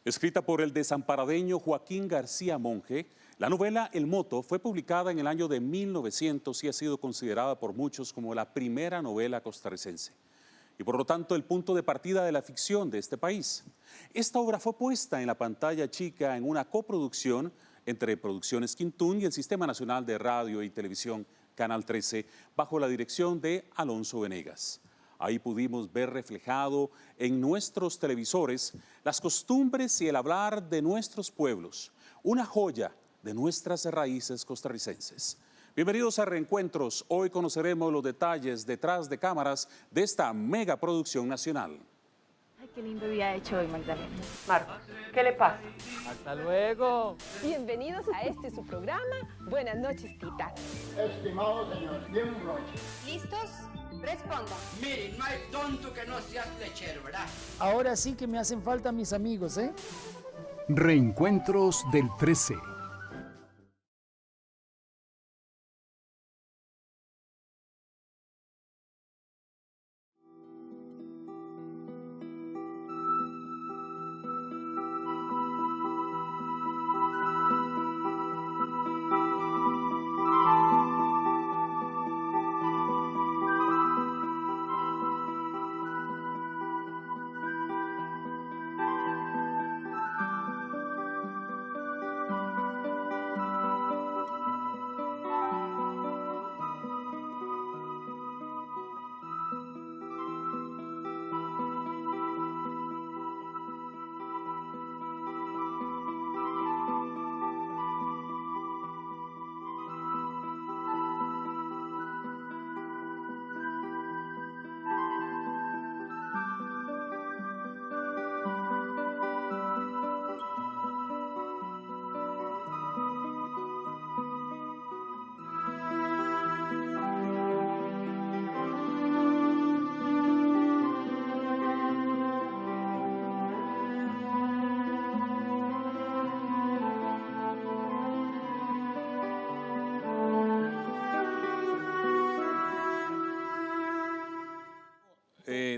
Escrita por el desamparadeño Joaquín García Monge, la novela El Moto fue publicada en el año de 1900 y ha sido considerada por muchos como la primera novela costarricense y por lo tanto el punto de partida de la ficción de este país. Esta obra fue puesta en la pantalla chica en una coproducción entre Producciones Quintún y el Sistema Nacional de Radio y Televisión Canal 13 bajo la dirección de Alonso Venegas. Ahí pudimos ver reflejado en nuestros televisores las costumbres y el hablar de nuestros pueblos, una joya de nuestras raíces costarricenses. Bienvenidos a Reencuentros. Hoy conoceremos los detalles detrás de cámaras de esta mega producción nacional. Ay, qué lindo día ha hecho hoy, Magdalena. Marcos, ¿qué le pasa? ¡Hasta luego! Bienvenidos a su programa. Buenas noches, tita. Estimado señor, bien noche. ¿Listos? Responda. Miren, no hay tonto que no seas lechero, ¿verdad? Ahora sí que me hacen falta mis amigos, ¿eh? Reencuentros del 13.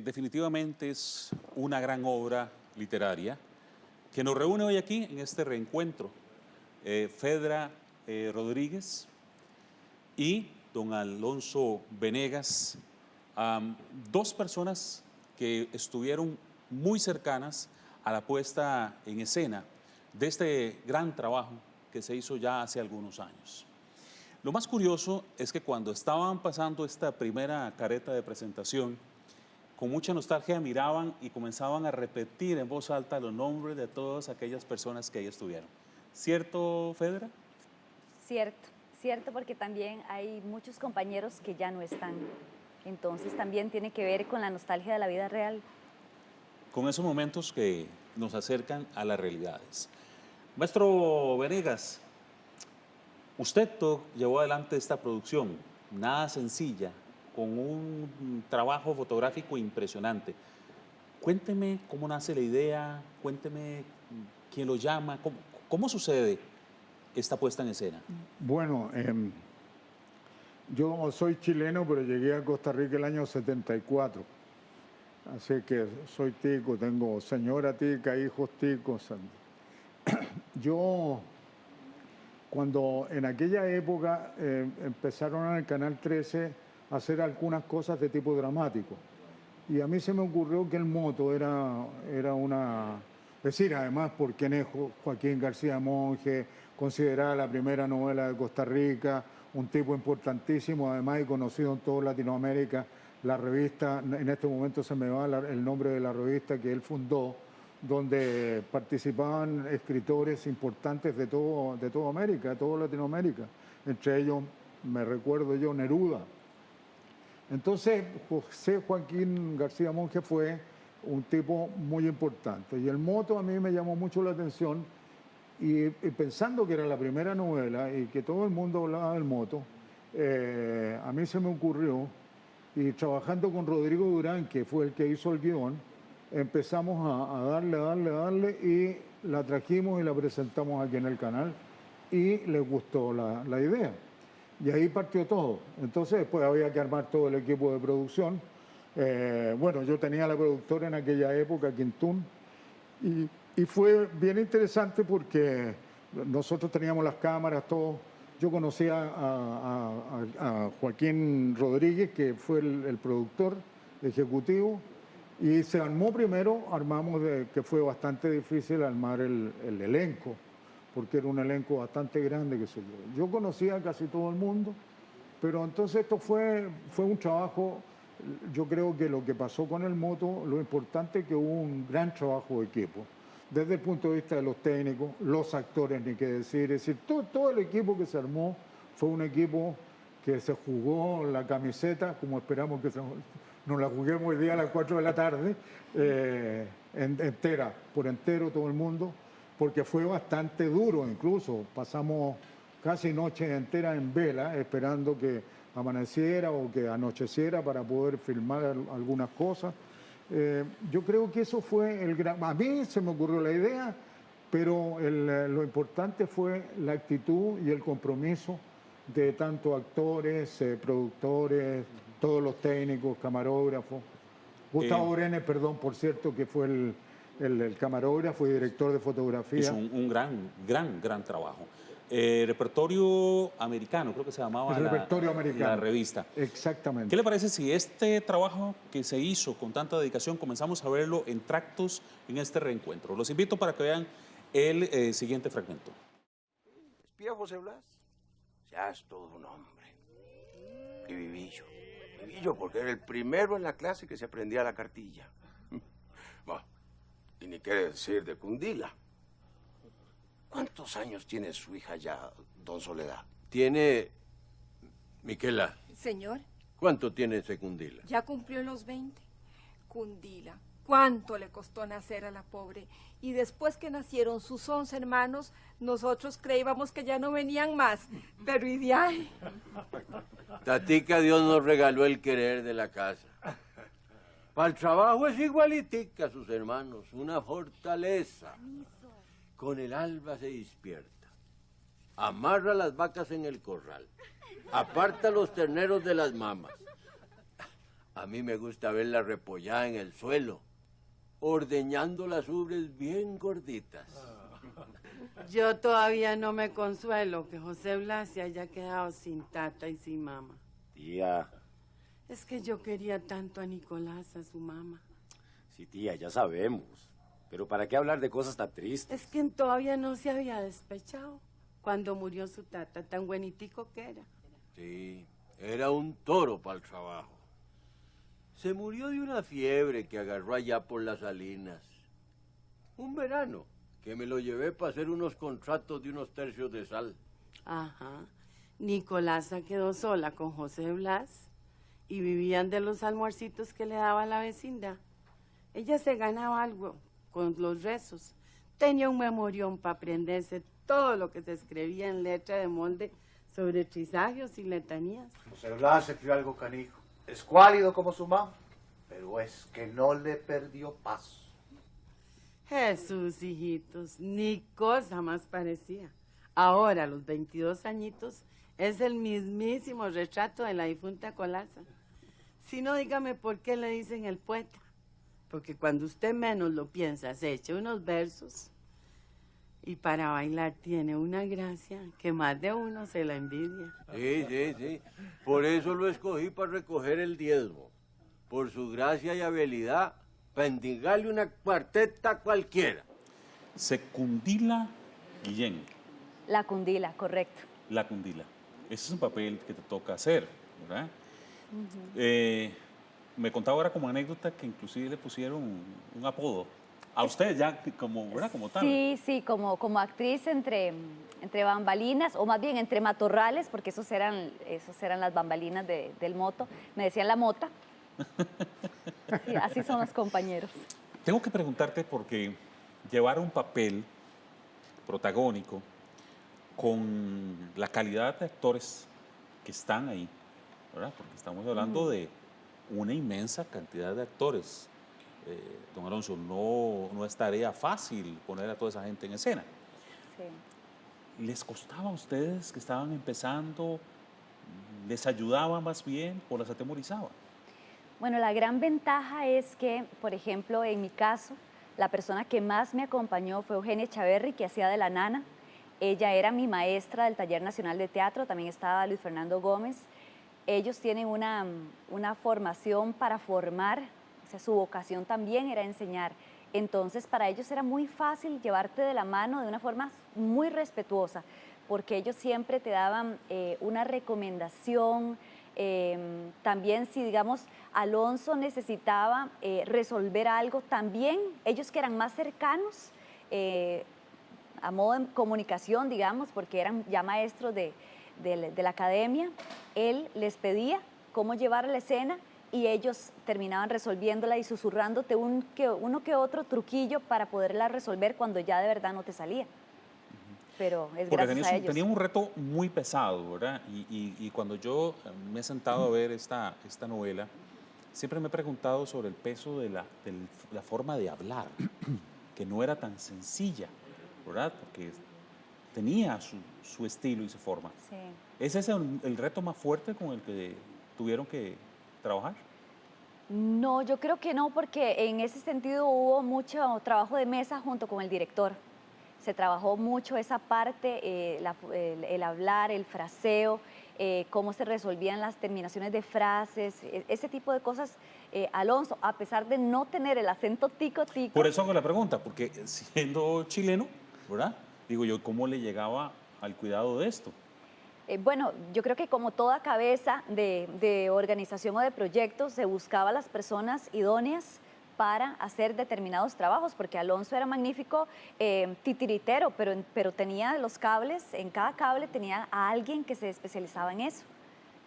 Definitivamente es una gran obra literaria que nos reúne hoy aquí en este reencuentro. Fedra Rodríguez y don Alonso Venegas, dos personas que estuvieron muy cercanas a la puesta en escena de este gran trabajo que se hizo ya hace algunos años. Lo más curioso es que cuando estaban pasando esta primera careta de presentación, con mucha nostalgia miraban y comenzaban a repetir en voz alta los nombres de todas aquellas personas que ahí estuvieron. ¿Cierto, Fedra? Cierto, porque también hay muchos compañeros que ya no están. Entonces también tiene que ver con la nostalgia de la vida real. Con esos momentos que nos acercan a las realidades. Maestro Venegas, usted llevó adelante esta producción, nada sencilla, con un trabajo fotográfico impresionante. Cuénteme cómo nace la idea, cuénteme quién lo llama, cómo sucede esta puesta en escena. Bueno, yo soy chileno, pero llegué a Costa Rica el año 74. Así que soy tico, tengo señora tica, hijos ticos. Yo, cuando en aquella época empezaron en el Canal 13 a hacer algunas cosas de tipo dramático, y a mí se me ocurrió que El Moto era una... Es decir, además por quién es Joaquín García Monge, considerada la primera novela de Costa Rica, un tipo importantísimo, además y conocido en toda Latinoamérica. La revista, en este momento se me va el nombre de la revista que él fundó, donde participaban escritores importantes de toda América, de toda Latinoamérica. Entre ellos, me recuerdo yo, Neruda. Entonces, José Joaquín García Monge fue un tipo muy importante. Y El Moto a mí me llamó mucho la atención, y pensando que era la primera novela y que todo el mundo hablaba del Moto, a mí se me ocurrió, y trabajando con Rodrigo Durán, que fue el que hizo el guión, empezamos a darle, y la trajimos y la presentamos aquí en el canal, y les gustó la idea. Y ahí partió todo. Entonces después había que armar todo el equipo de producción. Bueno, yo tenía la productora en aquella época, Quintún, y Y fue bien interesante porque nosotros teníamos las cámaras, todo. Yo conocí a Joaquín Rodríguez, que fue el productor ejecutivo, y se armó primero, que fue bastante difícil armar el elenco, porque era un elenco bastante grande, que sé yo. Yo conocía a casi todo el mundo, pero entonces esto fue un trabajo. Yo creo que lo que pasó con el moto, lo importante es que hubo un gran trabajo de equipo, desde el punto de vista de los técnicos, los actores, ni qué decir. Es decir, todo el equipo que se armó fue un equipo que se jugó la camiseta, como esperamos que nos la juguemos hoy día a las 4 de la tarde, entera, por entero todo el mundo, porque fue bastante duro incluso. Pasamos casi noches enteras en vela, esperando que amaneciera o que anocheciera para poder filmar algunas cosas. Yo creo que eso fue el gran... A mí se me ocurrió la idea, pero lo importante fue la actitud y el compromiso de tanto actores, productores, todos los técnicos, camarógrafos. Gustavo Brenes, perdón, por cierto, que fue el camarógrafo y director de fotografía. Hizo un gran trabajo. Repertorio americano, creo que se llamaba el repertorio americano. La revista. Exactamente. ¿Qué le parece si este trabajo que se hizo con tanta dedicación comenzamos a verlo en tractos en este reencuentro? Los invito para que vean el siguiente fragmento. Espía José Blas, ya es todo un hombre. Y Vivillo porque era el primero en la clase que se aprendía la cartilla. Bueno, y ni qué decir de Cundila. ¿Cuántos años tiene su hija ya, don Soledad? Tiene... Miquela. Señor, ¿Cuánto tiene ese Cundila? ya cumplió los 20. Cundila, cuánto le costó nacer a la pobre. Y después que nacieron sus 11 hermanos, nosotros creíamos que ya no venían más. Pero y de ahí. Tatica, Dios nos regaló el querer de la casa. Para el trabajo es igualitica a sus hermanos, una fortaleza. Con el alba se despierta, amarra las vacas en el corral, aparta los terneros de las mamas. A mí me gusta verla repollada en el suelo, ordeñando las ubres bien gorditas. Yo todavía no me consuelo que José Blas se haya quedado sin tata y sin mamá. Tía. Es que yo quería tanto a Nicolás, a su mamá. Sí, tía, ya sabemos. Pero ¿para qué hablar de cosas tan tristes? Es que todavía no se había despechado cuando murió su tata, tan buenitico que era. Sí, era un toro para el trabajo. Se murió de una fiebre que agarró allá por las salinas. Un verano, que me lo llevé para hacer unos contratos de unos tercios de sal. Ajá. Nicolasa quedó sola con José Blas y vivían de los almuercitos que le daba la vecindad. Ella se ganaba algo con los rezos. Tenía un memorión para aprenderse todo lo que se escribía en letra de molde sobre trisagios y letanías. José Blas escribió algo canijo. Escuálido como su mamá, pero es que no le perdió paso. Jesús, hijitos, ni cosa más parecía. Ahora, a los 22 añitos, es el mismísimo retrato de la difunta Colasa. Si no, dígame por qué le dicen el poeta. Porque cuando usted menos lo piensa, se echa unos versos y para bailar tiene una gracia que más de uno se la envidia. Sí. Por eso lo escogí para recoger el diezmo. Por su gracia y habilidad, para endilgarle una cuarteta cualquiera. Secundila Guillén. La Cundila, correcto. La Cundila. Ese es un papel que te toca hacer, ¿verdad? Me contaba ahora como anécdota que inclusive le pusieron un apodo. A usted ya como, ¿verdad? Como tal. Sí, como actriz entre bambalinas, o más bien entre matorrales, porque esos eran las bambalinas del moto. Me decían la mota. Sí, así son los compañeros. Tengo que preguntarte porque llevar un papel protagónico con la calidad de actores que están ahí, ¿verdad? Porque estamos hablando de una inmensa cantidad de actores. Don Alonso, no es tarea fácil poner a toda esa gente en escena. Sí. ¿Les costaba a ustedes que estaban empezando? ¿Les ayudaba más bien o las atemorizaba? Bueno, la gran ventaja es que, por ejemplo, en mi caso, La persona que más me acompañó fue Eugenia Chaverri, que hacía de la nana. Ella era mi maestra del Taller Nacional de Teatro, también estaba Luis Fernando Gómez. Ellos tienen una formación para formar, o sea, su vocación también era enseñar. Entonces, para ellos era muy fácil llevarte de la mano de una forma muy respetuosa, porque ellos siempre te daban una recomendación. También si, digamos, Alonso necesitaba resolver algo, también ellos que eran más cercanos, a modo de comunicación, digamos, porque eran ya maestros de la academia, él les pedía cómo llevar la escena y ellos terminaban resolviéndola y susurrándote uno que otro truquillo para poderla resolver cuando ya de verdad no te salía. Pero es Porque gracias a ellos. tenía un reto muy pesado, ¿verdad? Y cuando yo me he sentado a ver esta novela, siempre me he preguntado sobre el peso de la forma de hablar, que no era tan sencilla, ¿verdad? Porque tenía su estilo y su forma. Sí. ¿Es ese el reto más fuerte con el que tuvieron que trabajar? No, yo creo que no, porque en ese sentido hubo mucho trabajo de mesa junto con el director. Se trabajó mucho esa parte, el hablar, el fraseo, cómo se resolvían las terminaciones de frases, ese tipo de cosas. Alonso, a pesar de no tener el acento tico-tico... Por eso hago la pregunta, porque siendo chileno, ¿verdad? Digo yo, ¿cómo le llegaba al cuidado de esto? Bueno, yo creo que como toda cabeza de organización o de proyectos, se buscaba las personas idóneas para hacer determinados trabajos, porque Alonso era magnífico titiritero, pero tenía los cables, en cada cable tenía a alguien que se especializaba en eso.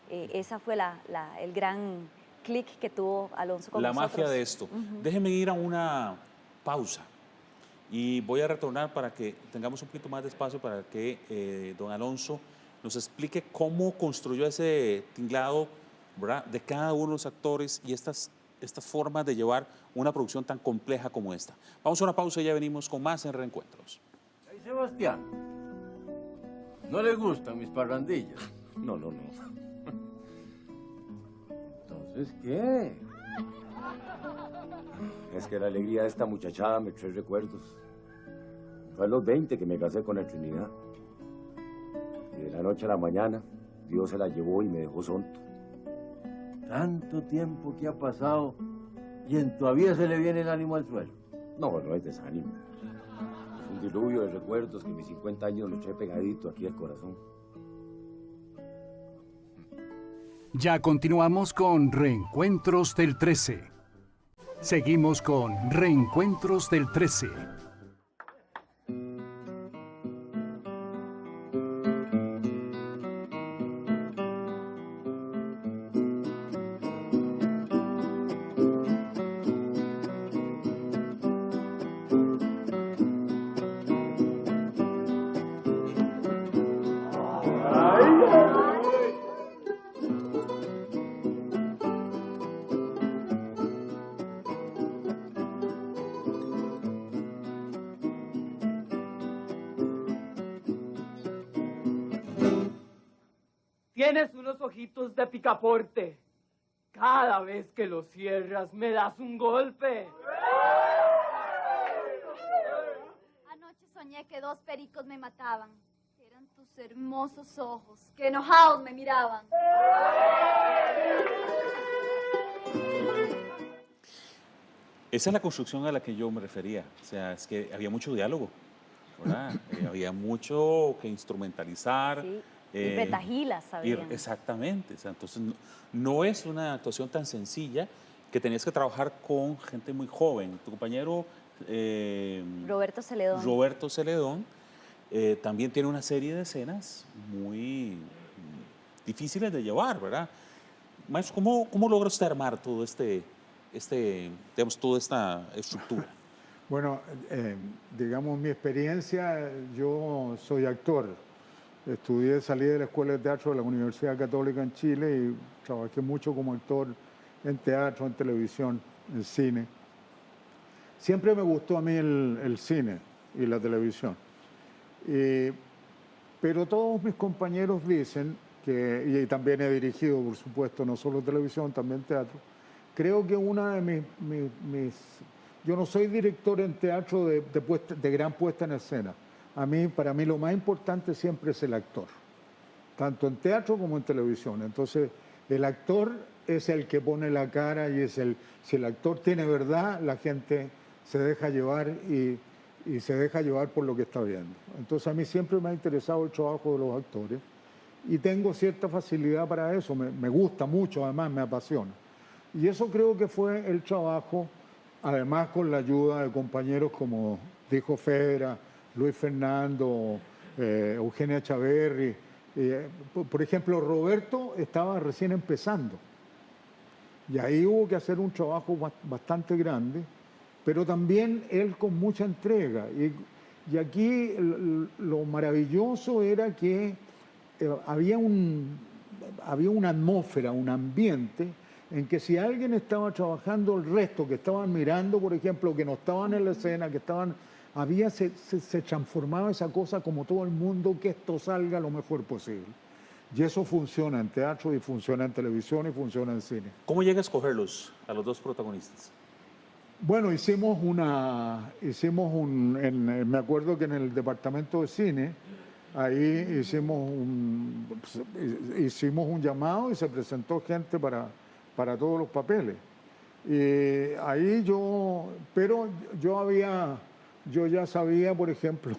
Esa fue el gran clic que tuvo Alonso con nosotros. La magia de esto. Déjenme ir a una pausa y voy a retornar para que tengamos un poquito más de espacio para que don Alonso nos explique cómo construyó ese tinglado, ¿verdad?, de cada uno de los actores y estas formas de llevar una producción tan compleja como esta. Vamos a una pausa y ya venimos con más en Reencuentros. Ay, Sebastián, ¿no le gustan mis parrandillas? No. Entonces, ¿qué? Es que la alegría de esta muchachada me trae recuerdos. Fue a los 20 que me casé con la Trinidad. Y de la noche a la mañana, Dios se la llevó y me dejó sonto. Tanto tiempo que ha pasado y todavía se le viene el ánimo al suelo. No es desánimo. Es un diluvio de recuerdos que mis 50 años lo eché pegadito aquí al corazón. Ya continuamos con Reencuentros del 13. Seguimos con Reencuentros del 13. Tienes unos ojitos de picaporte. Cada vez que los cierras me das un golpe. Anoche soñé que dos pericos me mataban. Eran tus hermosos ojos, que enojados me miraban. Esa es la construcción a la que yo me refería. O sea, es que había mucho diálogo, ¿verdad? Había mucho que instrumentalizar. Sí. Y retajilas, sabían. Exactamente. O sea, entonces, no es una actuación tan sencilla que tenías que trabajar con gente muy joven. Tu compañero Roberto Celedón. Roberto Celedón también tiene una serie de escenas muy difíciles de llevar, ¿verdad? Maestro, ¿cómo logra usted armar todo digamos, toda esta estructura? Bueno, digamos, mi experiencia, yo soy actor. Salí de la Escuela de Teatro de la Universidad Católica en Chile y trabajé mucho como actor en teatro, en televisión, en cine. Siempre me gustó a mí el cine y la televisión. Pero todos mis compañeros dicen y también he dirigido, por supuesto, no solo televisión, también teatro. Creo que una de yo no soy director en teatro de gran puesta en escena. Para mí lo más importante siempre es el actor, tanto en teatro como en televisión. Entonces, el actor es el que pone la cara y si el actor tiene verdad, la gente se deja llevar y se deja llevar por lo que está viendo. Entonces, a mí siempre me ha interesado el trabajo de los actores y tengo cierta facilidad para eso, me gusta mucho, además me apasiona. Y eso creo que fue el trabajo, además con la ayuda de compañeros como dijo Fedra, Luis Fernando, Eugenia Chaverri. Por ejemplo, Roberto estaba recién empezando y ahí hubo que hacer un trabajo bastante grande, pero también él con mucha entrega. Y aquí lo maravilloso era que había una atmósfera, un ambiente en que si alguien estaba trabajando, el resto que estaban mirando, por ejemplo, que no estaban en la escena, que estaban... se transformaba esa cosa como todo el mundo, que esto salga lo mejor posible. Y eso funciona en teatro y funciona en televisión y funciona en cine. ¿Cómo llega a escogerlos a los dos protagonistas? Bueno, me acuerdo que en el departamento de cine, ahí hicimos un llamado y se presentó gente para todos los papeles. Y ahí yo ya sabía, por ejemplo...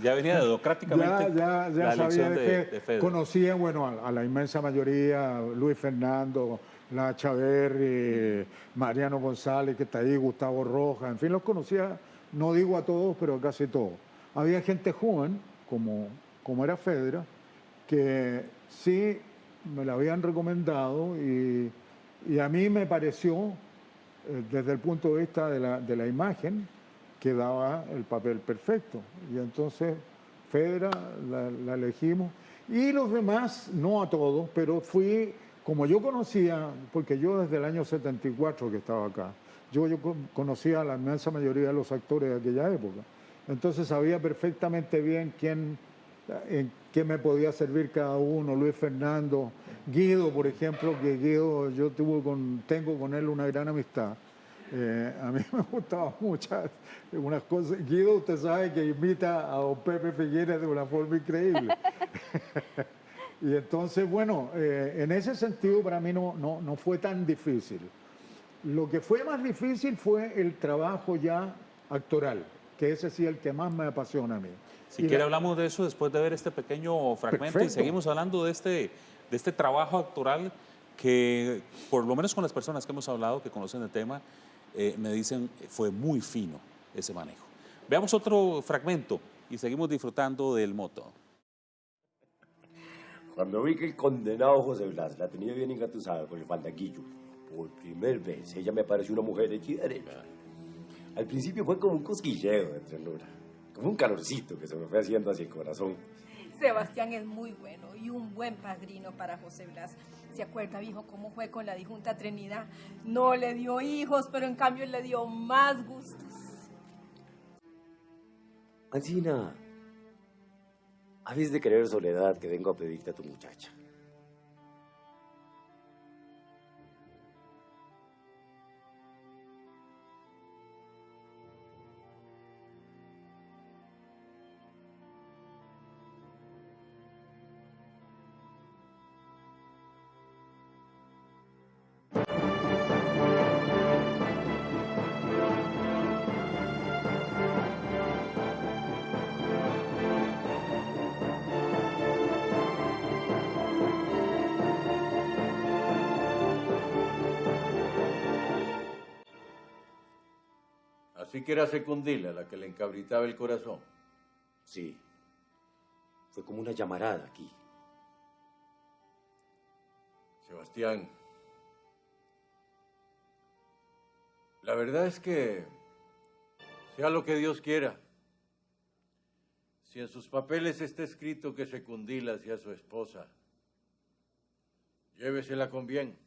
Ya venía democráticamente ya la elección sabía de Fedra. Conocía, bueno, a la inmensa mayoría, Luis Fernando, La Chaverri, Mariano González, que está ahí, Gustavo Rojas, en fin, los conocía, no digo a todos, pero a casi todos. Había gente joven, como era Fedra, que sí me la habían recomendado y a mí me pareció, desde el punto de vista de la imagen, que daba el papel perfecto. Y entonces Fedra la elegimos. Y los demás, no a todos, pero como yo conocía, porque yo desde el año 74 que estaba acá, yo conocía a la inmensa mayoría de los actores de aquella época. Entonces sabía perfectamente bien en qué me podía servir cada uno. Luis Fernando, Guido, por ejemplo, que Guido yo tengo con él una gran amistad. A mí me gustaban muchas unas cosas. Guido, usted sabe que imita a don Pepe Figueres de una forma increíble. Y entonces, bueno, en ese sentido para mí no fue tan difícil. Lo que fue más difícil fue el trabajo ya actoral, que ese sí es el que más me apasiona a mí. Si quiere hablamos de eso después de ver este pequeño fragmento. Perfecto. Y seguimos hablando de este trabajo actoral que, por lo menos con las personas que hemos hablado, que conocen el tema, me dicen fue muy fino ese manejo. Veamos otro fragmento y seguimos disfrutando del moto. Cuando vi que el condenado José Blas la tenía bien engatusada con el fandanguillo, por primera vez ella me pareció una mujer hechicera. Al principio fue como un cosquilleo de ternura, como un calorcito que se me fue haciendo hacia el corazón. Sebastián es muy bueno y un buen padrino para José Blas. ¿Se acuerda, viejo, cómo fue con la difunta Trinidad? No le dio hijos, pero en cambio le dio más gustos. Ancina, habéis de querer soledad que vengo a pedirte a tu muchacha. Así que era Secundila la que le encabritaba el corazón. Sí. Fue como una llamarada aquí. Sebastián, la verdad es que, sea lo que Dios quiera, si en sus papeles está escrito que Secundila sea su esposa, llévesela con bien.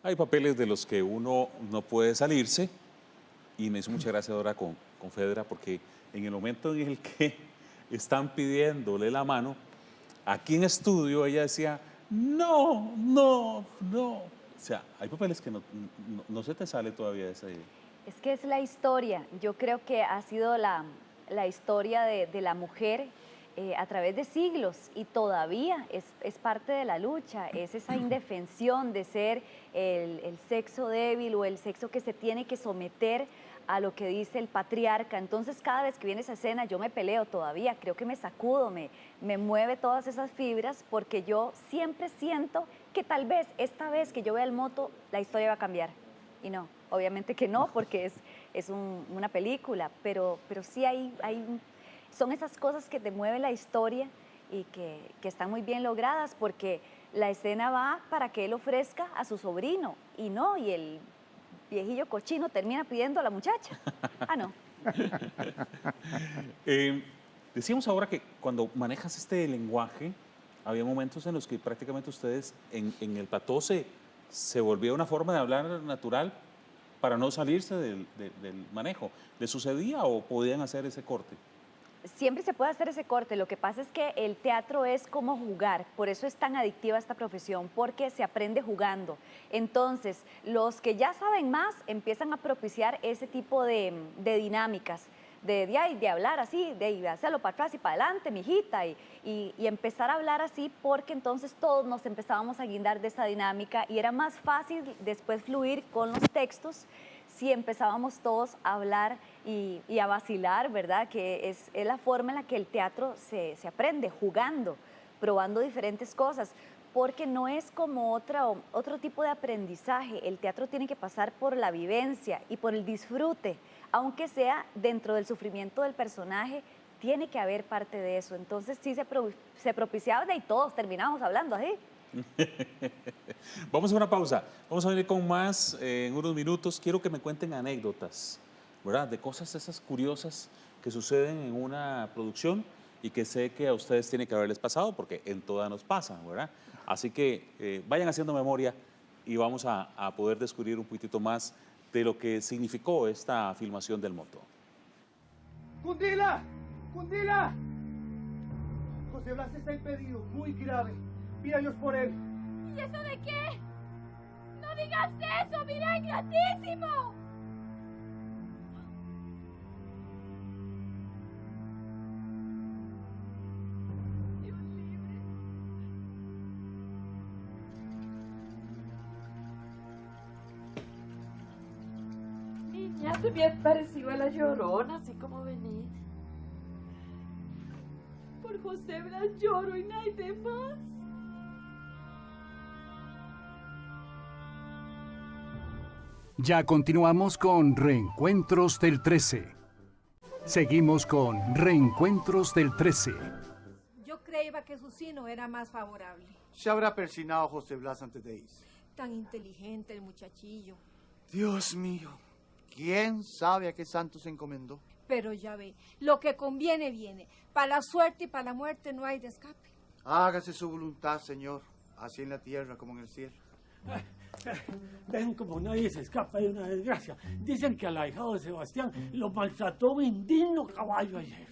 Hay papeles de los que uno no puede salirse y me hizo mucha gracia ahora con Fedra porque en el momento en el que están pidiéndole la mano, aquí en estudio ella decía, no, no, no. O sea, hay papeles que no se te sale todavía ese... Es que es la historia. Yo creo que ha sido la historia de la mujer a través de siglos y todavía es parte de la lucha, es esa indefensión de ser el sexo débil o el sexo que se tiene que someter a lo que dice el patriarca. Entonces cada vez que viene esa escena yo me peleo todavía, creo que me sacudo, me mueve todas esas fibras porque yo siempre siento que tal vez esta vez que yo vea el moto la historia va a cambiar y no, obviamente que no porque es una película, pero sí son esas cosas que te mueven la historia y que están muy bien logradas porque la escena va para que él ofrezca a su sobrino y no, y el viejillo cochino termina pidiendo a la muchacha. Ah, no. Decíamos ahora que cuando manejas este lenguaje, había momentos en los que prácticamente ustedes en el plató se volvía una forma de hablar natural para no salirse del manejo. ¿Les sucedía o podían hacer ese corte? Siempre se puede hacer ese corte, lo que pasa es que el teatro es como jugar, por eso es tan adictiva esta profesión, porque se aprende jugando. Entonces, los que ya saben más empiezan a propiciar ese tipo de dinámicas, de hablar así, de hacerlo para atrás y para adelante, mijita, y empezar a hablar así, porque entonces todos nos empezábamos a guindar de esa dinámica y era más fácil después fluir con los textos si empezábamos todos a hablar y a vacilar, ¿verdad? Que es la forma en la que el teatro se aprende, jugando, probando diferentes cosas, porque no es como otro tipo de aprendizaje. El teatro tiene que pasar por la vivencia y por el disfrute, aunque sea dentro del sufrimiento del personaje, tiene que haber parte de eso. Entonces sí se propiciaba y todos terminamos hablando así. Vamos a una pausa. Vamos a venir con más en unos minutos. Quiero que me cuenten anécdotas, ¿verdad? De cosas esas curiosas que suceden en una producción y que sé que a ustedes tiene que haberles pasado porque en todas nos pasa, ¿verdad? Así que vayan haciendo memoria y vamos a poder descubrir un poquitito más de lo que significó esta filmación del moto. ¡Cundila! ¡Cundila! José Blas está impedido, muy grave. Pida Dios por él. ¿Y eso de qué? ¡No digas eso! ¡Mira, es gratísimo! Dios libre. Niña, te me has parecido a la Llorona, así como venís. Por José Blas lloro y nadie más. Ya continuamos con Reencuentros del 13. Seguimos con Reencuentros del 13. Yo creía que su sino era más favorable. Se habrá persinado José Blas antes de irse. Tan inteligente el muchachillo. Dios mío, ¿quién sabe a qué santo se encomendó? Pero ya ve, lo que conviene viene. Para la suerte y para la muerte no hay de escape. Hágase su voluntad, Señor, así en la tierra como en el cielo. Ven como nadie se escapa de una desgracia. Dicen que al ahijado de Sebastián lo maltrató un indigno caballo ayer.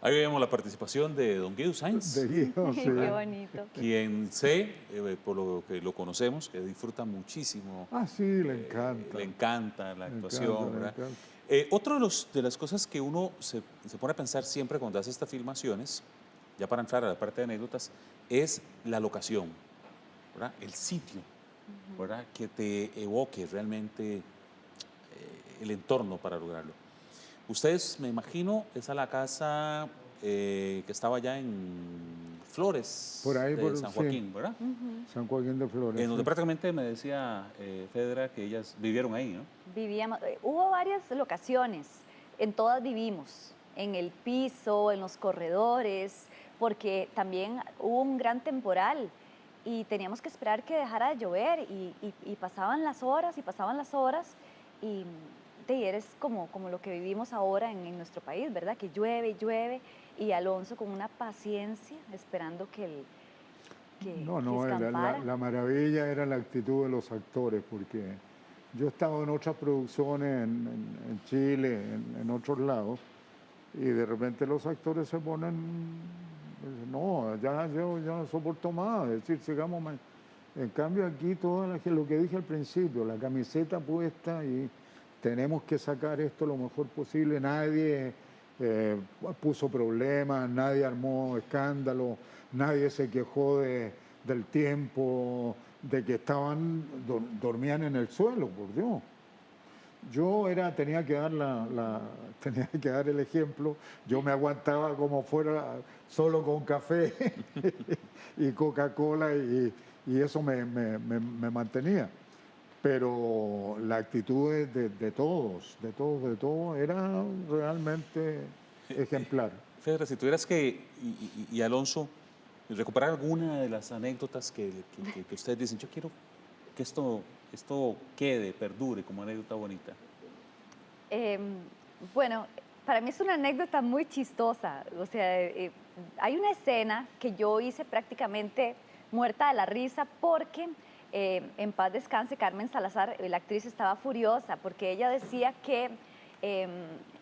Ahí vemos la participación de don Guido Sainz. De Guido, sí. Qué bonito. Quien sé, por lo que lo conocemos, que disfruta muchísimo. Ah, sí, le encanta. Le encanta la actuación, encanta, ¿verdad? le encanta. Otro de las cosas que uno se pone a pensar siempre cuando hace estas filmaciones, ya para entrar a la parte de anécdotas, es la locación, ¿verdad? El sitio, ¿verdad? Que te evoque realmente el entorno para lograrlo. Ustedes, me imagino, esa es la casa que estaba allá en Flores, Por ahí, de San Joaquín, sí. ¿verdad? San Joaquín de Flores. En donde sí. prácticamente me decía Fedra que ellas vivieron ahí, ¿no? Vivíamos, hubo varias locaciones, en todas vivimos, en el piso, en los corredores, porque también hubo un gran temporal y teníamos que esperar que dejara de llover y pasaban las horas y eres como lo que vivimos ahora en nuestro país, ¿verdad? Que llueve y llueve, y Alonso con una paciencia esperando que escampara. La maravilla era la actitud de los actores, porque yo he estado en otras producciones en Chile, en otros lados, y de repente los actores se ponen, no, ya no soporto más, es decir, sigamos más. En cambio aquí lo que dije al principio, la camiseta puesta y tenemos que sacar esto lo mejor posible, nadie puso problemas, nadie armó escándalo, nadie se quejó del tiempo, de que dormían en el suelo, por Dios. Yo tenía que dar el ejemplo, yo me aguantaba como fuera solo con café y Coca-Cola y eso me mantenía. Pero la actitud de todos era realmente ejemplar. Fedra, si tuvieras y Alonso, recuperar alguna de las anécdotas que ustedes dicen, yo quiero que esto quede, perdure como anécdota bonita. Bueno, para mí es una anécdota muy chistosa. O sea, hay una escena que yo hice prácticamente muerta de la risa porque en paz descanse Carmen Salazar, la actriz, estaba furiosa porque ella decía que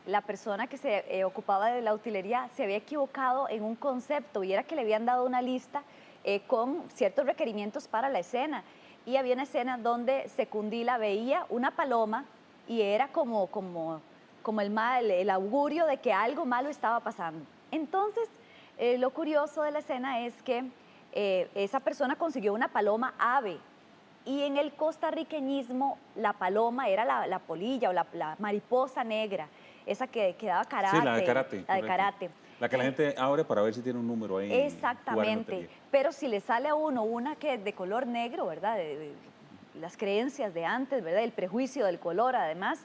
la persona que se ocupaba de la utilería se había equivocado en un concepto, y era que le habían dado una lista con ciertos requerimientos para la escena, y había una escena donde Secundila veía una paloma y era como el augurio de que algo malo estaba pasando. Entonces, lo curioso de la escena es que esa persona consiguió una paloma ave, y en el costarriqueñismo la paloma era la polilla o la mariposa negra, esa que daba karate. Sí, la de karate. La de karate. La que la gente abre para ver si tiene un número ahí. Exactamente, pero si le sale a uno una que es de color negro, ¿verdad? De las creencias de antes, ¿verdad? El prejuicio del color, además,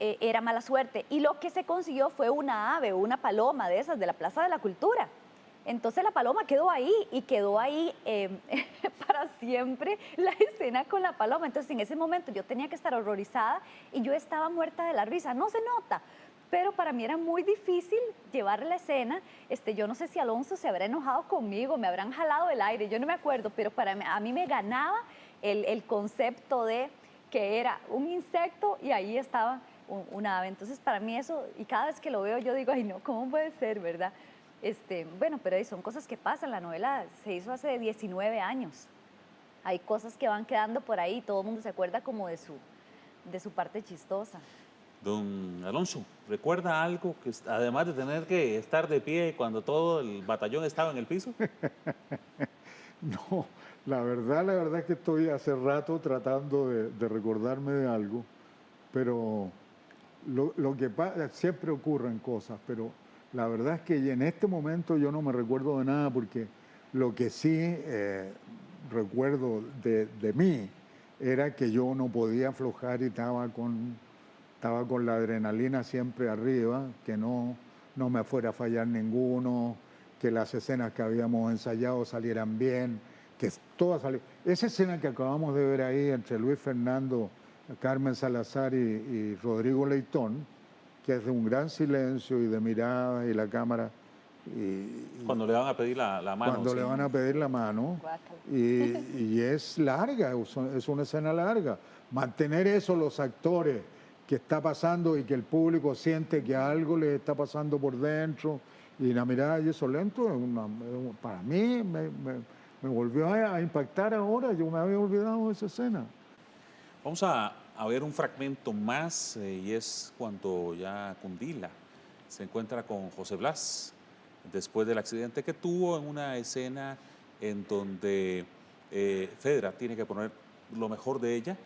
era mala suerte. Y lo que se consiguió fue una ave, una paloma de esas de la Plaza de la Cultura. Entonces la paloma quedó ahí para siempre la escena con la paloma. Entonces en ese momento yo tenía que estar horrorizada y yo estaba muerta de la risa. No se nota, pero para mí era muy difícil llevar la escena. Yo no sé si Alonso se habrá enojado conmigo, me habrán jalado el aire, yo no me acuerdo, pero a mí me ganaba el concepto de que era un insecto y ahí estaba una ave. Entonces para mí eso, y cada vez que lo veo yo digo, ay no, ¿cómo puede ser, verdad? Bueno, pero son cosas que pasan. La novela se hizo hace 19 años. Hay cosas que van quedando por ahí, todo el mundo se acuerda como de su parte chistosa. Don Alonso, ¿recuerda algo que además de tener que estar de pie cuando todo el batallón estaba en el piso? No, la verdad es que estoy hace rato tratando de recordarme de algo, pero lo que pasa, siempre ocurren cosas, pero la verdad es que en este momento yo no me recuerdo de nada, porque lo que sí recuerdo de mí era que yo no podía aflojar y estaba con la adrenalina siempre arriba, que no me fuera a fallar ninguno, que las escenas que habíamos ensayado salieran bien, que todas salieran. Esa escena que acabamos de ver ahí entre Luis Fernando, Carmen Salazar y Rodrigo Leitón, que es de un gran silencio y de mirada y la cámara. Cuando le van a pedir la mano. Cuando le van a pedir la mano. Y es larga, es una escena larga. Mantener eso, los actores, que está pasando y que el público siente que algo le está pasando por dentro, y la mirada y eso lento, para mí me volvió a impactar ahora. Yo me había olvidado de esa escena. Vamos a ver un fragmento más, y es cuando ya Cundila se encuentra con José Blas después del accidente que tuvo, en una escena en donde Fedra tiene que poner lo mejor de ella,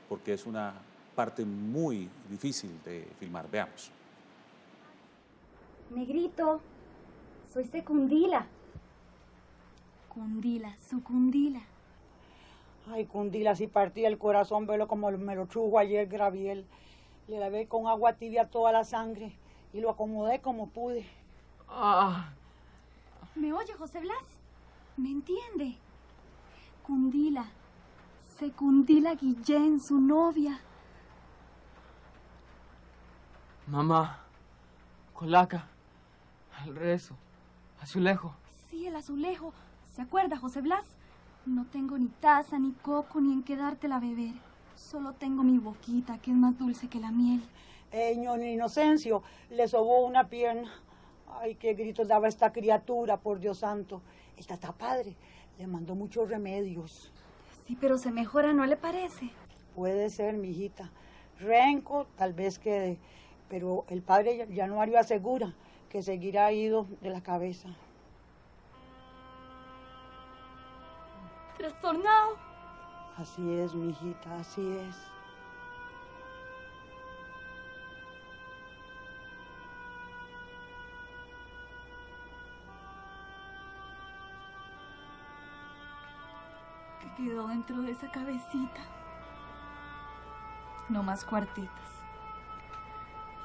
porque es una parte muy difícil de filmar. Veamos. Negrito, soy Secundila. Cundila, su Cundila. Ay, Cundila, si partí el corazón, velo como me lo trujo ayer Graviel. Le lavé con agua tibia toda la sangre y lo acomodé como pude. ¿Me oye, José Blas? ¿Me entiende? Cundila, Secundila Guillén, su novia. Mamá, Colaca, el rezo, azulejo. Sí, el azulejo. ¿Se acuerda, José Blas? No tengo ni taza, ni coco, ni en qué dártela a beber. Solo tengo mi boquita, que es más dulce que la miel. Ñón Inocencio, le sobó una pierna. Ay, qué gritos daba esta criatura, por Dios santo. Está padre, le mandó muchos remedios. Sí, pero se mejora, ¿no le parece? Puede ser, mijita. Renco tal vez quede, pero el padre Januario asegura que seguirá ido de la cabeza. ¿Trastornado? Así es, mijita, así es. ¿Qué quedó dentro de esa cabecita? No más cuartetas.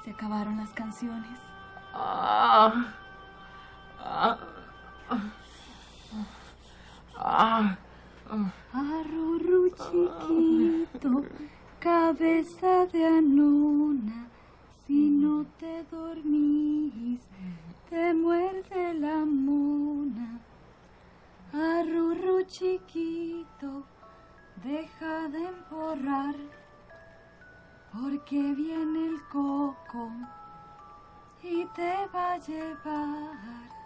Se acabaron las canciones. Arrurru chiquito, cabeza de anona, si no te dormís, te muerde la mona. Arrurru chiquito, deja de emporrar, porque viene el coco y te va a llevar.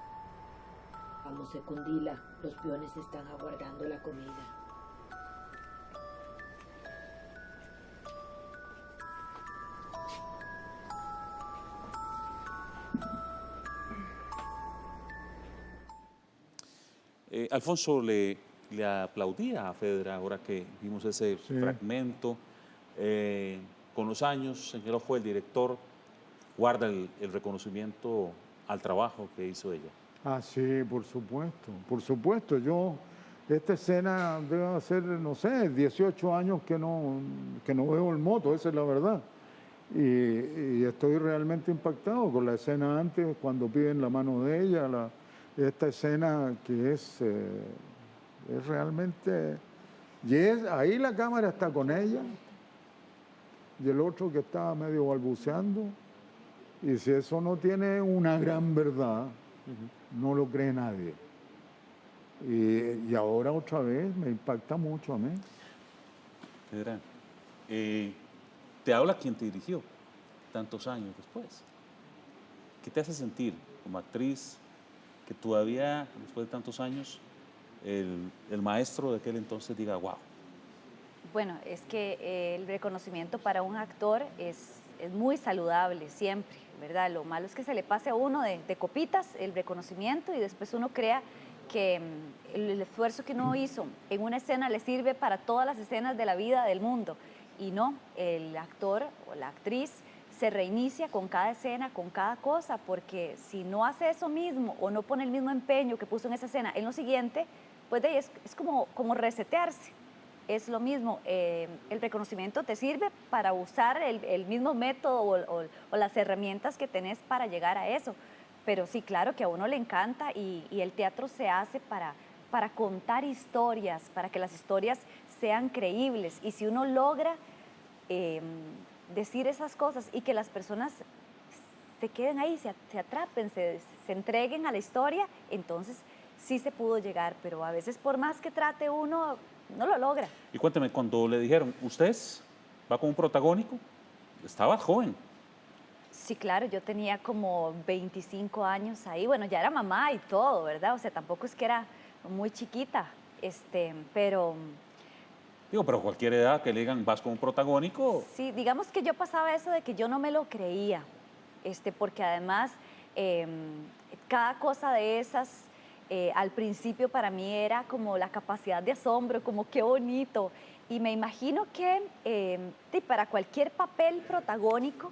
Vamos, Secundila, los peones están aguardando la comida. Alfonso le aplaudía a Fedra ahora que vimos ese fragmento. Con los años, en el ojo del director, guarda el reconocimiento al trabajo que hizo ella. Ah, sí, por supuesto. Yo, esta escena debe hacer, no sé, 18 años que no veo el moto, esa es la verdad. Y estoy realmente impactado con la escena antes, cuando piden la mano de ella, esta escena que es realmente... ahí la cámara está con ella, y el otro que está medio balbuceando, y si eso no tiene una gran verdad, no lo cree nadie. Y ahora otra vez me impacta mucho a mí. Fedra, te habla quien te dirigió tantos años después. ¿Qué te hace sentir como actriz que todavía, después de tantos años, el maestro de aquel entonces diga, wow? Bueno, es que el reconocimiento para un actor es muy saludable siempre, ¿verdad? Lo malo es que se le pase a uno de copitas el reconocimiento y después uno crea que el esfuerzo que uno hizo en una escena le sirve para todas las escenas de la vida del mundo. Y no, el actor o la actriz se reinicia con cada escena, con cada cosa, porque si no hace eso mismo o no pone el mismo empeño que puso en esa escena en lo siguiente, pues es como resetearse. Es lo mismo, el reconocimiento te sirve para usar el mismo método o las herramientas que tenés para llegar a eso. Pero sí, claro que a uno le encanta y el teatro se hace para contar historias, para que las historias sean creíbles. Y si uno logra decir esas cosas y que las personas se queden ahí, se atrapen, se entreguen a la historia, entonces sí se pudo llegar. Pero a veces por más que trate uno, no lo logra. Y cuénteme, cuando le dijeron, ¿usted va con un protagónico? Estaba joven. Sí, claro, yo tenía como 25 años ahí. Bueno, ya era mamá y todo, ¿verdad? O sea, tampoco es que era muy chiquita, pero... Digo, pero cualquier edad que le digan, vas con un protagónico... Sí, digamos que yo pasaba eso de que yo no me lo creía, porque además cada cosa de esas... al principio para mí era como la capacidad de asombro, como qué bonito. Y me imagino que para cualquier papel protagónico,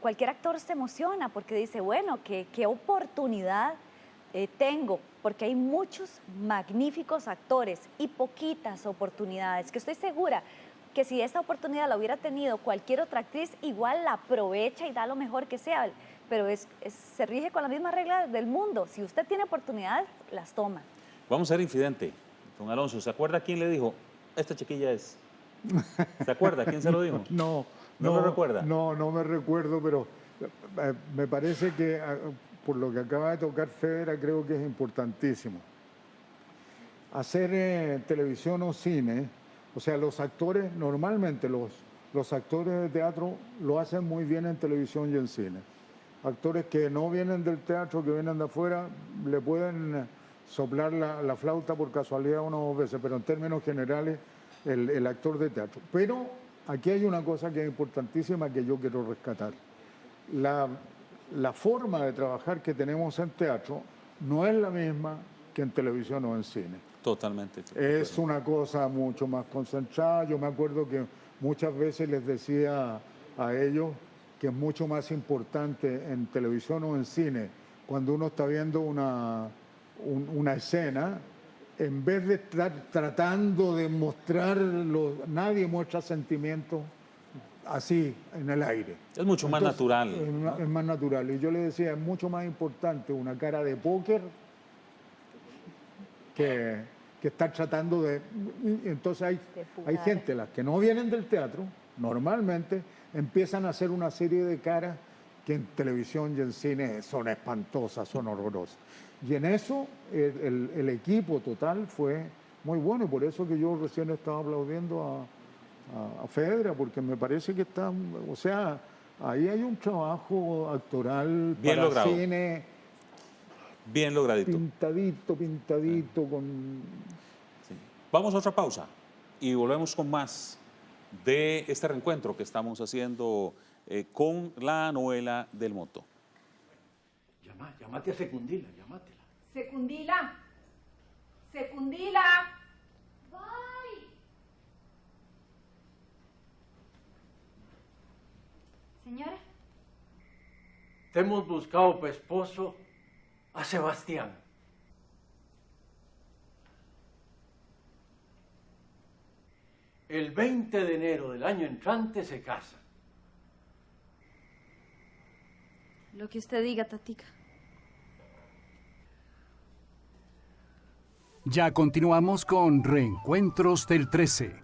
cualquier actor se emociona porque dice, bueno, qué oportunidad tengo, porque hay muchos magníficos actores y poquitas oportunidades, que estoy segura que si esa oportunidad la hubiera tenido cualquier otra actriz, igual la aprovecha y da lo mejor que sea. Pero se rige con las mismas reglas del mundo. Si usted tiene oportunidades, las toma. Vamos a ser infidente. Don Alonso, ¿se acuerda quién le dijo? Esta chiquilla es. ¿Se acuerda quién se lo dijo? No, ¿No lo recuerda? No, no me recuerdo, pero me parece que por lo que acaba de tocar Fedra, creo que es importantísimo. Hacer televisión o cine, o sea, los actores, normalmente los actores de teatro lo hacen muy bien en televisión y en cine. Actores que no vienen del teatro, que vienen de afuera, le pueden soplar la flauta por casualidad una o dos veces, pero en términos generales, el actor de teatro. Pero aquí hay una cosa que es importantísima que yo quiero rescatar. La forma de trabajar que tenemos en teatro no es la misma que en televisión o en cine. Totalmente. Es una cosa mucho más concentrada. Yo me acuerdo que muchas veces les decía a ellos que es mucho más importante en televisión o en cine, cuando uno está viendo una escena, en vez de estar tratando de mostrarlo, nadie muestra sentimientos así en el aire. Es mucho más natural. Es más natural. Y yo le decía, es mucho más importante una cara de póker que estar tratando de... Entonces hay gente, las que no vienen del teatro, normalmente empiezan a hacer una serie de caras que en televisión y en cine son espantosas, son horrorosas. Y en eso el equipo total fue muy bueno, y por eso que yo recién estaba aplaudiendo a Fedra, porque me parece que está, o sea, ahí hay un trabajo actoral bien para logrado. Cine. Bien logradito. Pintadito, con... Sí. Vamos a otra pausa y volvemos con más de este reencuentro que estamos haciendo con la novela del Moto. Llámate a Secundila, llámatela. Secundila. Secundila. Voy. Señora. Te hemos buscado para esposo a Sebastián. El 20 de enero del año entrante se casa. Lo que usted diga, Tatica. Ya continuamos con Reencuentros del 13.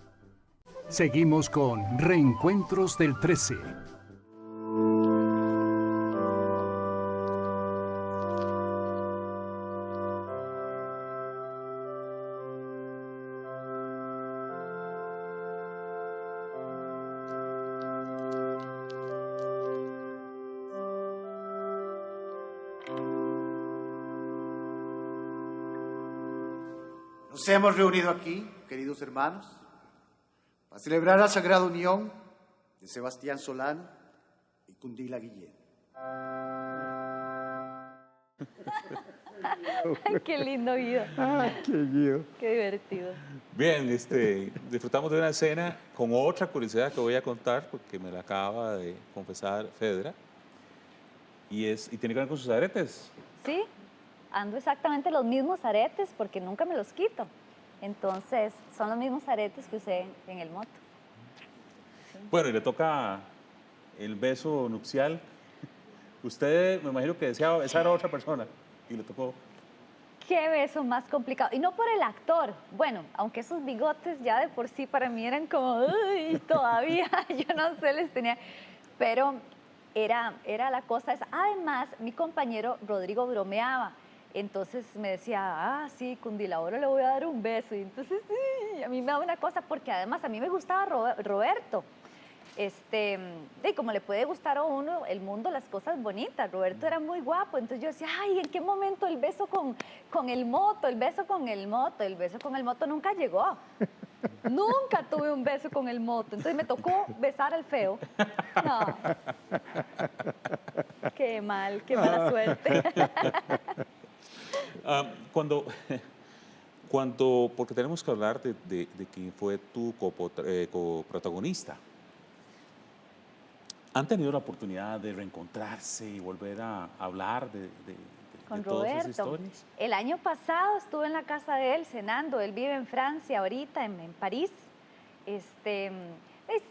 Seguimos con Reencuentros del 13. Nos hemos reunido aquí, queridos hermanos, para celebrar la sagrada unión de Sebastián Solano y Cundila Guillén. Qué lindo Guido. Qué Guido. Qué divertido. Bien, disfrutamos de una escena con otra curiosidad que voy a contar, porque me la acaba de confesar Fedra, y tiene que ver con sus aretes. Sí, ando exactamente los mismos aretes porque nunca me los quito. Entonces, son los mismos aretes que usé en el Moto. Sí. Bueno, y le toca el beso nupcial. Usted, me imagino que deseaba besar a otra persona y le tocó. Qué beso más complicado. Y no por el actor. Bueno, aunque esos bigotes ya de por sí para mí eran como, uy, todavía, yo no sé, les tenía. Pero era la cosa esa. Además, mi compañero Rodrigo bromeaba. Entonces me decía, ah, sí, Cundila, ahora le voy a dar un beso. Y entonces, sí, a mí me daba una cosa, porque además a mí me gustaba Roberto. Y como le puede gustar a uno el mundo, las cosas bonitas. Roberto era muy guapo, entonces yo decía, ay, ¿en qué momento el beso con el Moto? El beso con el Moto. El beso con el Moto nunca llegó. Nunca tuve un beso con el Moto, entonces me tocó besar al feo. No. Qué mala suerte. Porque tenemos que hablar de quién fue tu coprotagonista. ¿Han tenido la oportunidad de reencontrarse y volver a hablar de todas esas historias? El año pasado estuve en la casa de él cenando. Él vive en Francia ahorita, en París.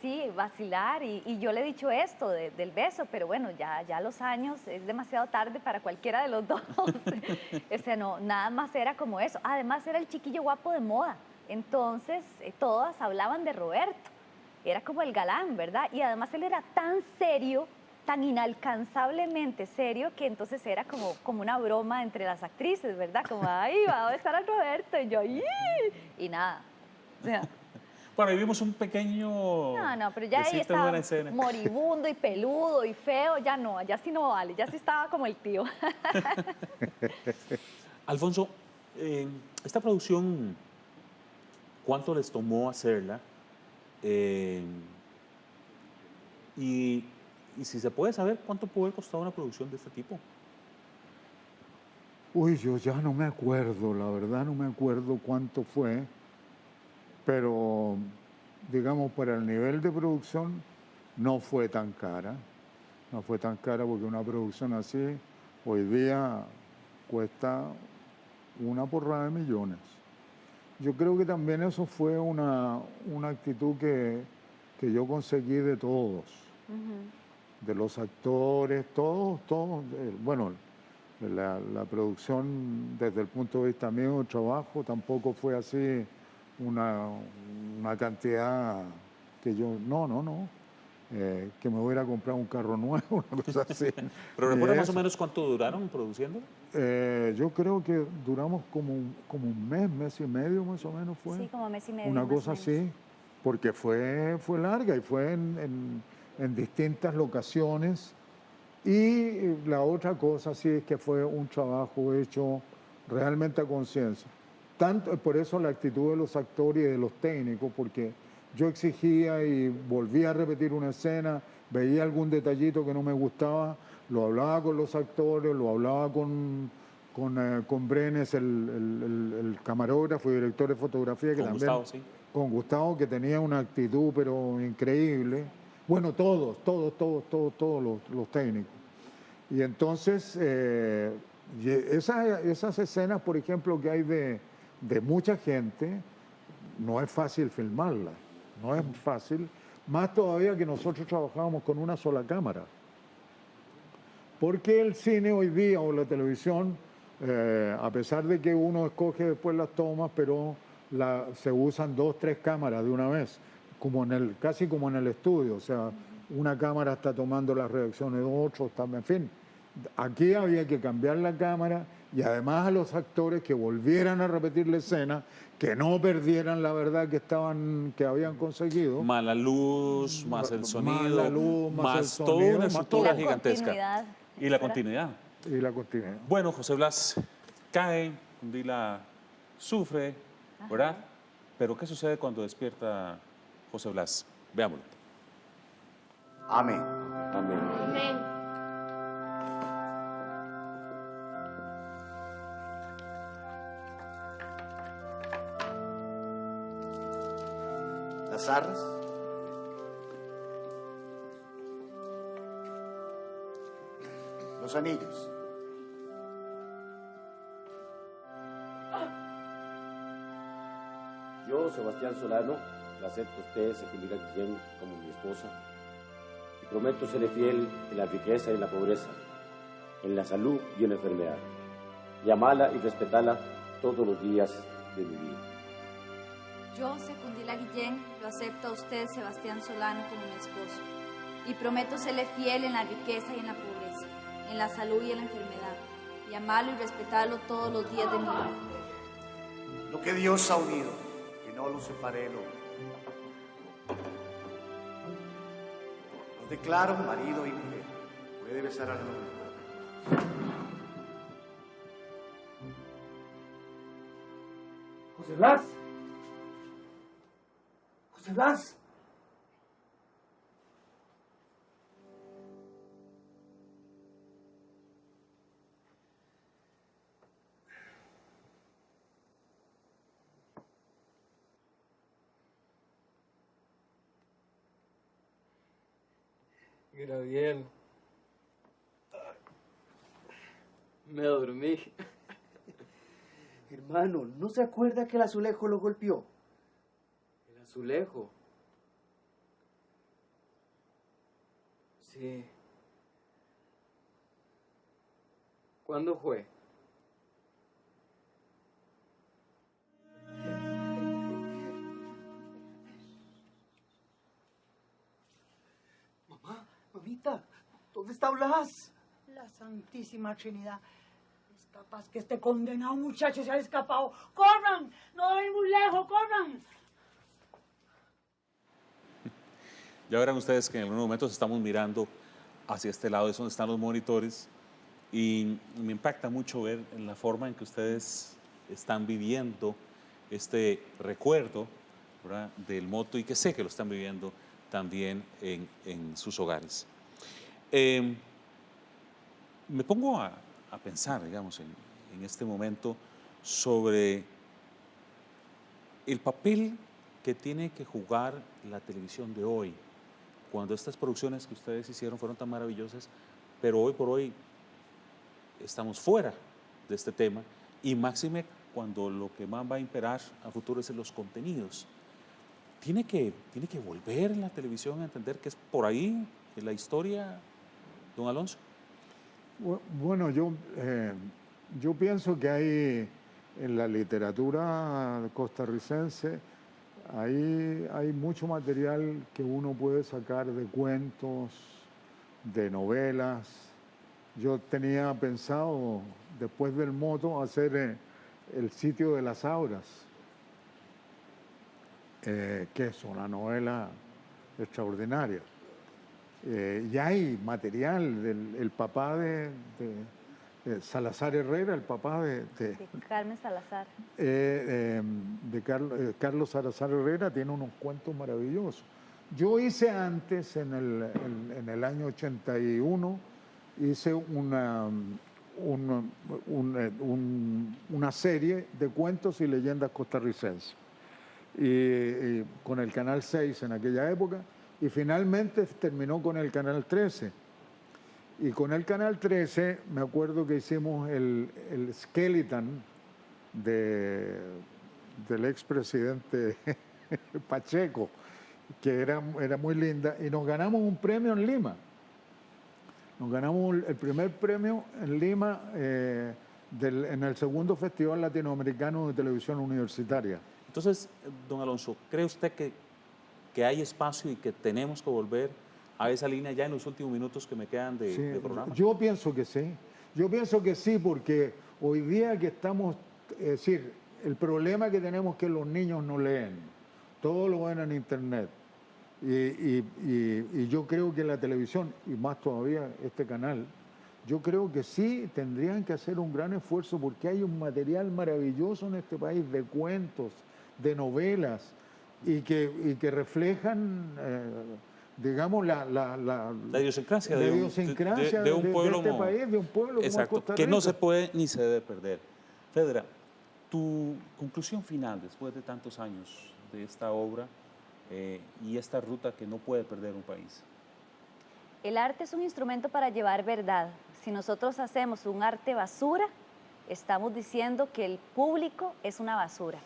Sí, vacilar. Y yo le he dicho esto del beso, pero bueno, ya los años es demasiado tarde para cualquiera de los dos. No, nada más era como eso. Además, era el chiquillo guapo de moda. Entonces, todas hablaban de Roberto. era como el galán, ¿verdad? Y además él era tan serio, tan inalcanzablemente serio, que entonces era como una broma entre las actrices, ¿verdad? Como, ay, va a besar a Roberto, y yo, ¡ih! Y nada. O sea, Bueno, ahí vimos un pequeño no, pero ya ahí besito en una estaba escena. moribundo y peludo y feo, ya no, ya sí no vale, ya sí estaba como el tío. Alfonso, esta producción, ¿cuánto les tomó hacerla? Y si se puede saber, ¿cuánto puede haber costado una producción de este tipo? Uy, yo ya no me acuerdo, la verdad no me acuerdo cuánto fue, pero digamos para el nivel de producción no fue tan cara. No fue tan cara porque una producción así hoy día cuesta una porrada de millones. Yo creo que también eso fue una actitud que yo conseguí de todos, de los actores, todos, bueno, la producción desde el punto de vista mío, el trabajo, tampoco fue así una cantidad que yo, que me hubiera comprado un carro nuevo, una cosa así. ¿Pero recuerda más o menos cuánto duraron produciendo? Yo creo que duramos como un mes y medio más o menos fue. Sí, como mes y medio. Una más cosa o menos. así, porque fue larga y fue en distintas locaciones. Y la otra cosa sí es que fue un trabajo hecho realmente a conciencia. Tanto, por eso la actitud de los actores y de los técnicos, porque yo exigía y volvía a repetir una escena, veía algún detallito que no me gustaba, lo hablaba con los actores, lo hablaba con Brenes, el camarógrafo y director de fotografía, que Con también, Gustavo, sí. con Gustavo, que tenía una actitud pero increíble. Bueno, todos los técnicos. Y entonces, esas escenas, por ejemplo, que hay de mucha gente, no es fácil filmarlas, no es fácil, más todavía que nosotros trabajábamos con una sola cámara. Porque el cine hoy día o la televisión, a pesar de que uno escoge después las tomas, pero se usan 2, 3 cámaras de una vez, casi como en el estudio, o sea, una cámara está tomando las reacciones de otro, en fin. Aquí había que cambiar la cámara y además a los actores que volvieran a repetir la escena, que no perdieran la verdad que habían conseguido. Más la luz, más el sonido, la luz, más el toda sonido, una más estructura todo. gigantesca. Y la continuidad. Y la continuidad. Bueno, José Blas cae, Cundila sufre, ¿verdad? Pero ¿qué sucede cuando despierta José Blas? Veámoslo. Amén. Amén. Amén. Las arras. Los anillos. Yo, Sebastián Solano, la acepto a usted, Secundina Guillén, como mi esposa, y prometo serle fiel en la riqueza y en la pobreza, en la salud y en la enfermedad, y amarla y respetarla todos los días de mi vida. Yo, Secundila Guillén, lo acepto a usted, Sebastián Solano, como mi esposo, y prometo serle fiel en la riqueza y en la pobreza, en la salud y en la enfermedad, y amarlo y respetarlo todos los días de mi vida. Lo que Dios ha unido, que no lo separe el hombre. Los declaro marido y mujer. Puede besar a la novia. José Blas. José Blas. Gabriel. Me dormí. Hermano, ¿no se acuerda que el azulejo lo golpeó? ¿El azulejo? Sí. ¿Cuándo fue? está Blas? La Santísima Trinidad. Es capaz que este condenado muchacho se ha escapado. ¡Corran! No ven muy lejos, corran. Ya verán ustedes que en algunos momentos estamos mirando hacia este lado, es donde están los monitores, y me impacta mucho ver en la forma en que ustedes están viviendo este recuerdo, ¿verdad?, del moto, y que sé que lo están viviendo también en sus hogares. Me pongo a pensar, digamos, en este momento sobre el papel que tiene que jugar la televisión de hoy, cuando estas producciones que ustedes hicieron fueron tan maravillosas, pero hoy por hoy estamos fuera de este tema, y máxime cuando lo que más va a imperar a futuro es en los contenidos. Tiene que volver la televisión a entender que es por ahí la historia, don Alonso. Bueno, yo pienso que hay en la literatura costarricense hay mucho material que uno puede sacar de cuentos, de novelas. Yo tenía pensado, después del moto, hacer El sitio de las auras, que es una novela extraordinaria. Ya hay material el papá de Salazar Herrera, el papá de Carmen Salazar. Carlos Salazar Herrera, tiene unos cuentos maravillosos. Yo hice antes, en el año 81, hice una serie de cuentos y leyendas costarricenses, y con el Canal 6 en aquella época, y finalmente terminó con el Canal 13. Y con el Canal 13 me acuerdo que hicimos el Skeleton del expresidente Pacheco, que era muy linda, y nos ganamos un premio en Lima. Nos ganamos el primer premio en Lima en el segundo Festival Latinoamericano de Televisión Universitaria. Entonces, don Alonso, ¿cree usted que hay espacio y que tenemos que volver a esa línea ya en los últimos minutos que me quedan de programa? Yo pienso que sí. Yo pienso que sí, porque hoy día que estamos, es decir, el problema que tenemos es que los niños no leen, todo lo ven en internet. Y yo creo que la televisión, y más todavía este canal, yo creo que sí tendrían que hacer un gran esfuerzo, porque hay un material maravilloso en este país de cuentos, de novelas, y que reflejan, digamos, la idiosincrasia, de un pueblo, de este país, de un pueblo exacto, como Costa que Rica. no se puede ni se debe perder. Fedra, tu conclusión final después de tantos años de esta obra y esta ruta que no puede perder un país. El arte es un instrumento para llevar verdad. Si nosotros hacemos un arte basura, estamos diciendo que el público es una basura.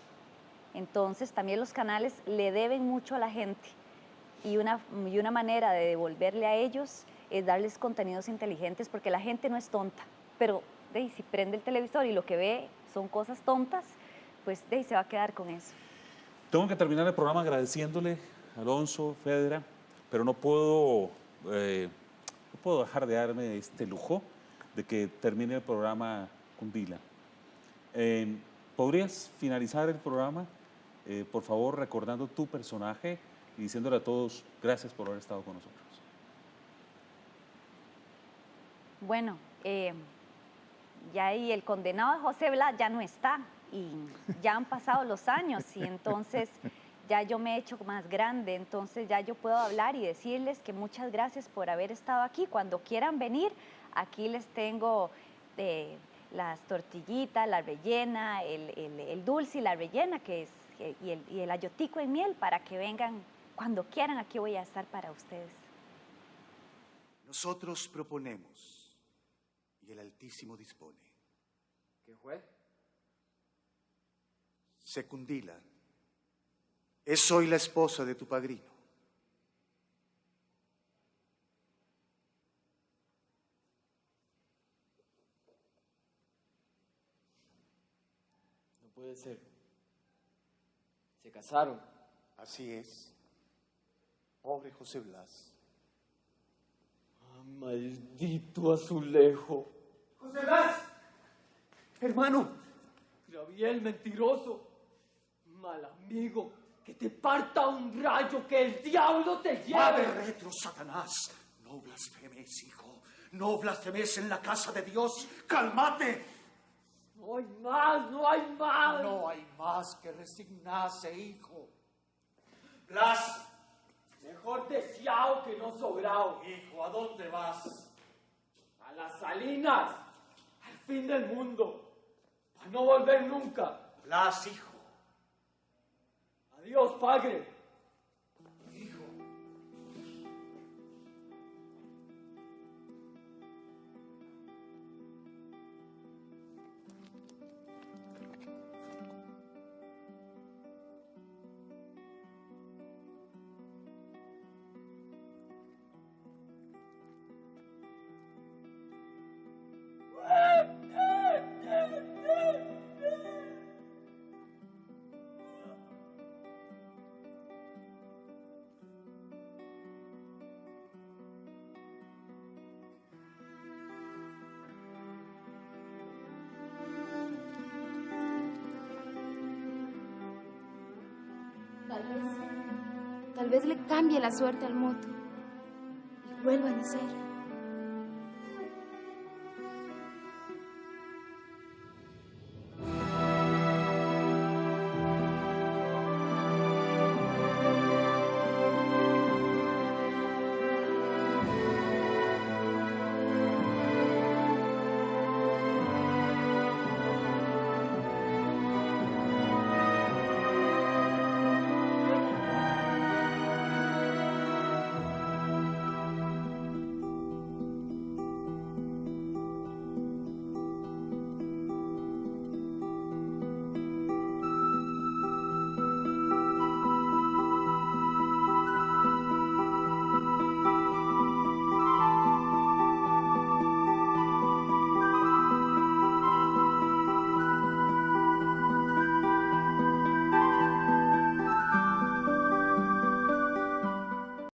Entonces también los canales le deben mucho a la gente, y una manera de devolverle a ellos es darles contenidos inteligentes, porque la gente no es tonta, pero si prende el televisor y lo que ve son cosas tontas, pues se va a quedar con eso. Tengo que terminar el programa agradeciéndole a Alonso, Fedra, pero no puedo dejar de darme este lujo de que termine el programa con Dila. ¿Podrías finalizar el programa, por favor, recordando tu personaje y diciéndole a todos gracias por haber estado con nosotros? Bueno, ya ahí el condenado José Blas ya no está, y ya han pasado los años, y entonces ya yo me he hecho más grande, entonces ya yo puedo hablar y decirles que muchas gracias por haber estado aquí. Cuando quieran venir, aquí les tengo las tortillitas, la rellena, el dulce y la rellena, y el ayotico en miel, para que vengan cuando quieran. Aquí voy a estar para ustedes. Nosotros proponemos y el Altísimo dispone. ¿Qué fue? Secundila es hoy la esposa de tu padrino. No puede ser. Se casaron. Así es. Pobre José Blas. Maldito azulejo. ¡José Blas! Hermano. Graviel, mentiroso. Mal amigo. Que te parta un rayo, que el diablo te lleve. Padre retro, Satanás. No blasfemes, hijo. No blasfemes en la casa de Dios. ¡Cálmate! No hay más, no hay más. No hay más que resignarse, hijo. Blas. Mejor deseado que no sobrado. Hijo, ¿a dónde vas? A las salinas. Al fin del mundo. Para no volver nunca. Blas, hijo. Adiós, padre. Hijo. Tal vez le cambie la suerte al moto y vuelva a nacer.